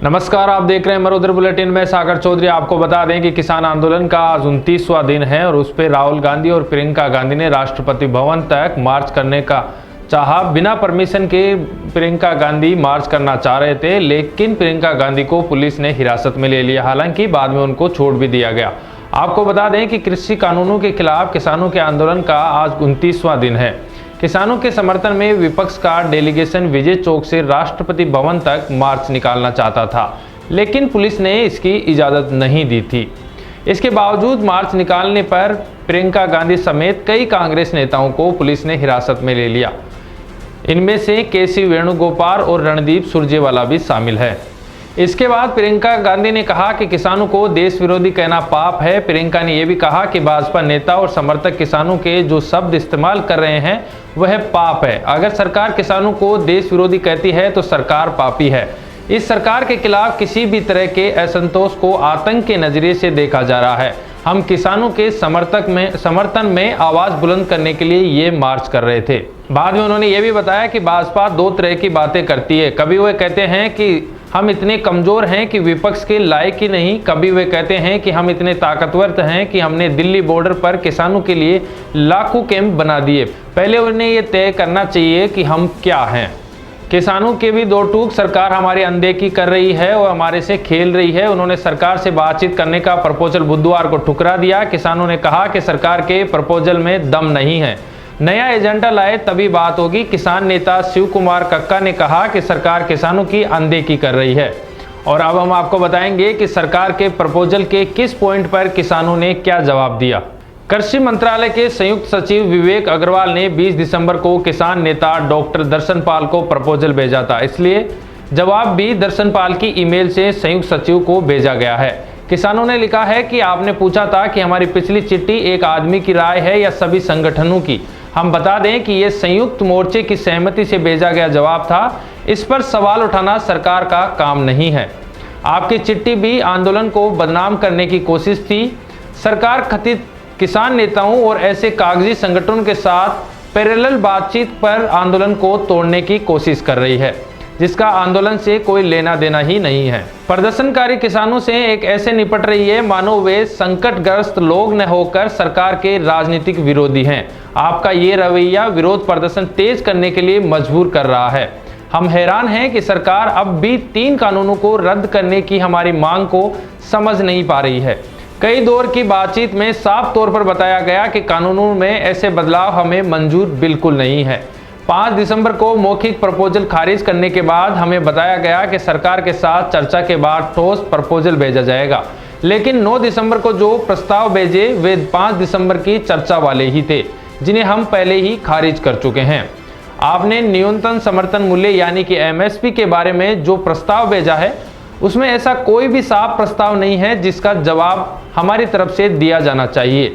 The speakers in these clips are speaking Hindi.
नमस्कार, आप देख रहे हैं मरुधर बुलेटिन में सागर चौधरी। आपको बता दें कि किसान आंदोलन का आज 29वां दिन है और उस पर राहुल गांधी और प्रियंका गांधी ने राष्ट्रपति भवन तक मार्च करने का चाहा। बिना परमिशन के प्रियंका गांधी मार्च करना चाह रहे थे, लेकिन प्रियंका गांधी को पुलिस ने हिरासत में ले लिया। हालांकि बाद में उनको छोड़ भी दिया गया। आपको बता दें कि कृषि कानूनों के खिलाफ किसानों के आंदोलन का आज 29वां दिन है। किसानों के समर्थन में विपक्ष का डेलीगेशन विजय चौक से राष्ट्रपति भवन तक मार्च निकालना चाहता था, लेकिन पुलिस ने इसकी इजाज़त नहीं दी थी। इसके बावजूद मार्च निकालने पर प्रियंका गांधी समेत कई कांग्रेस नेताओं को पुलिस ने हिरासत में ले लिया। इनमें से केसी वेणुगोपाल और रणदीप सुरजेवाला भी शामिल है। इसके बाद प्रियंका गांधी ने कहा कि किसानों को देश विरोधी कहना पाप है। प्रियंका ने यह भी कहा कि भाजपा नेता और समर्थक किसानों के जो शब्द इस्तेमाल कर रहे हैं वह पाप है। अगर सरकार किसानों को देश विरोधी कहती है तो सरकार पापी है। इस सरकार के खिलाफ किसी भी तरह के असंतोष को आतंक के नजरिए से देखा जा रहा है। हम किसानों के समर्थन में आवाज बुलंद करने के लिए ये मार्च कर रहे थे। बाद में उन्होंने ये भी बताया कि भाजपा दो तरह की बातें करती है। कभी वह कहते हैं कि हम इतने कमजोर हैं कि विपक्ष के लायक ही नहीं, कभी वे कहते हैं कि हम इतने ताकतवर हैं कि हमने दिल्ली बॉर्डर पर किसानों के लिए लाखों कैंप बना दिए। पहले उन्हें ये तय करना चाहिए कि हम क्या हैं। किसानों के भी दो टूक सरकार हमारी अनदेखी कर रही है और हमारे से खेल रही है। उन्होंने सरकार से बातचीत करने का प्रपोजल बुधवार को ठुकरा दिया। किसानों ने कहा कि सरकार के प्रपोजल में दम नहीं है, नया एजेंडा लाए तभी बात होगी। किसान नेता शिव कुमार कक्का ने कहा कि सरकार किसानों की अनदेखी कर रही है। और अब हम आपको बताएंगे कि सरकार के प्रपोजल के किस पॉइंट पर किसानों ने क्या जवाब दिया। कृषि मंत्रालय के संयुक्त सचिव विवेक अग्रवाल ने 20 दिसंबर को किसान नेता डॉक्टर दर्शन पाल को प्रपोजल भेजा था, इसलिए जवाब भी दर्शन पाल की ईमेल से संयुक्त सचिव को भेजा गया है। किसानों ने लिखा है कि आपने पूछा था कि हमारी पिछली चिट्ठी एक आदमी की राय है या सभी संगठनों की। हम बता दें कि यह संयुक्त मोर्चे की सहमति से भेजा गया जवाब था। इस पर सवाल उठाना सरकार का काम नहीं है। आपकी चिट्ठी भी आंदोलन को बदनाम करने की कोशिश थी। सरकार कथित किसान नेताओं और ऐसे कागजी संगठनों के साथ पैरेलल बातचीत पर आंदोलन को तोड़ने की कोशिश कर रही है, जिसका आंदोलन से कोई लेना देना ही नहीं है। प्रदर्शनकारी किसानों से एक ऐसे निपट रही है मानो वे संकटग्रस्त लोग न होकर सरकार के राजनीतिक विरोधी हैं। आपका ये रवैया विरोध प्रदर्शन तेज करने के लिए मजबूर कर रहा है। हम हैरान हैं कि सरकार अब भी 3 कानूनों को रद्द करने की हमारी मांग को समझ नहीं पा रही है। कई दौर की बातचीत में साफ तौर पर बताया गया कि कानूनों में ऐसे बदलाव हमें मंजूर बिल्कुल नहीं है। 5 दिसंबर को मौखिक प्रपोजल खारिज करने के बाद हमें बताया गया कि सरकार के साथ चर्चा के बाद ठोस प्रपोजल भेजा जाएगा, लेकिन 9 दिसंबर को जो प्रस्ताव भेजे वे 5 दिसंबर की चर्चा वाले ही थे, जिन्हें हम पहले ही खारिज कर चुके हैं। आपने न्यूनतम समर्थन मूल्य यानी कि एमएसपी के बारे में जो प्रस्ताव भेजा है उसमें ऐसा कोई भी साफ प्रस्ताव नहीं है जिसका जवाब हमारी तरफ से दिया जाना चाहिए।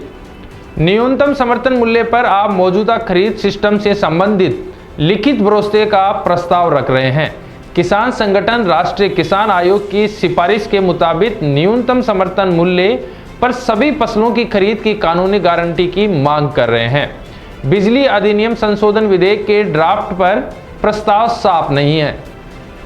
न्यूनतम समर्थन मूल्य पर आप मौजूदा खरीद सिस्टम से संबंधित लिखित भरोसे का प्रस्ताव रख रहे हैं। किसान संगठन राष्ट्रीय किसान आयोग की सिफारिश के मुताबिक न्यूनतम समर्थन मूल्य पर सभी फसलों की खरीद की कानूनी गारंटी की मांग कर रहे हैं। बिजली अधिनियम संशोधन विधेयक के ड्राफ्ट पर प्रस्ताव साफ नहीं है।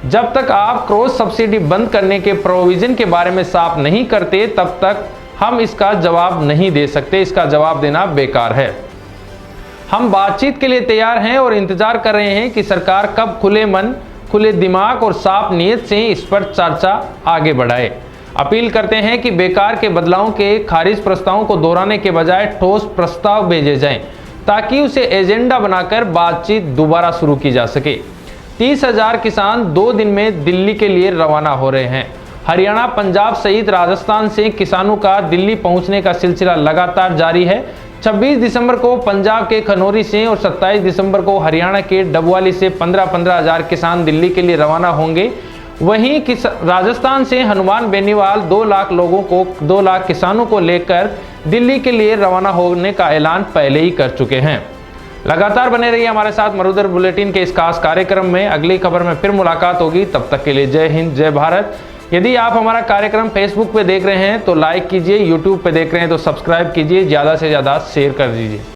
जब तक आप क्रॉस सब्सिडी बंद करने के प्रोविजन के बारे में साफ नहीं करते तब तक हम इसका जवाब नहीं दे सकते। इसका जवाब देना बेकार है। हम बातचीत के लिए तैयार हैं और इंतजार कर रहे हैं कि सरकार कब खुले मन, खुले दिमाग और साफ नीयत से इस पर चर्चा आगे बढ़ाए। अपील करते हैं कि बेकार के बदलावों के खारिज प्रस्तावों को दोहराने के बजाय ठोस प्रस्ताव भेजे जाएं, ताकि उसे एजेंडा बनाकर बातचीत दोबारा शुरू की जा सके। 30,000 किसान 2 दिन में दिल्ली के लिए रवाना हो रहे हैं। हरियाणा, पंजाब सहित राजस्थान से किसानों का दिल्ली पहुंचने का सिलसिला लगातार जारी है। 26 दिसंबर को पंजाब के खनौरी से और 27 दिसंबर को हरियाणा के डबवाली से 15-15 हज़ार किसान दिल्ली के लिए रवाना होंगे। वहीं राजस्थान से हनुमान बेनीवाल 2 लाख किसानों को लेकर दिल्ली के लिए रवाना होने का ऐलान पहले ही कर चुके हैं। लगातार बने रहिए हमारे साथ मरुधर बुलेटिन के इस खास कार्यक्रम में। अगली खबर में फिर मुलाकात होगी, तब तक के लिए जय हिंद, जय भारत। यदि आप हमारा कार्यक्रम फेसबुक पे देख रहे हैं तो लाइक कीजिए, यूट्यूब पे देख रहे हैं तो सब्सक्राइब कीजिए, ज़्यादा से ज़्यादा शेयर कर दीजिए।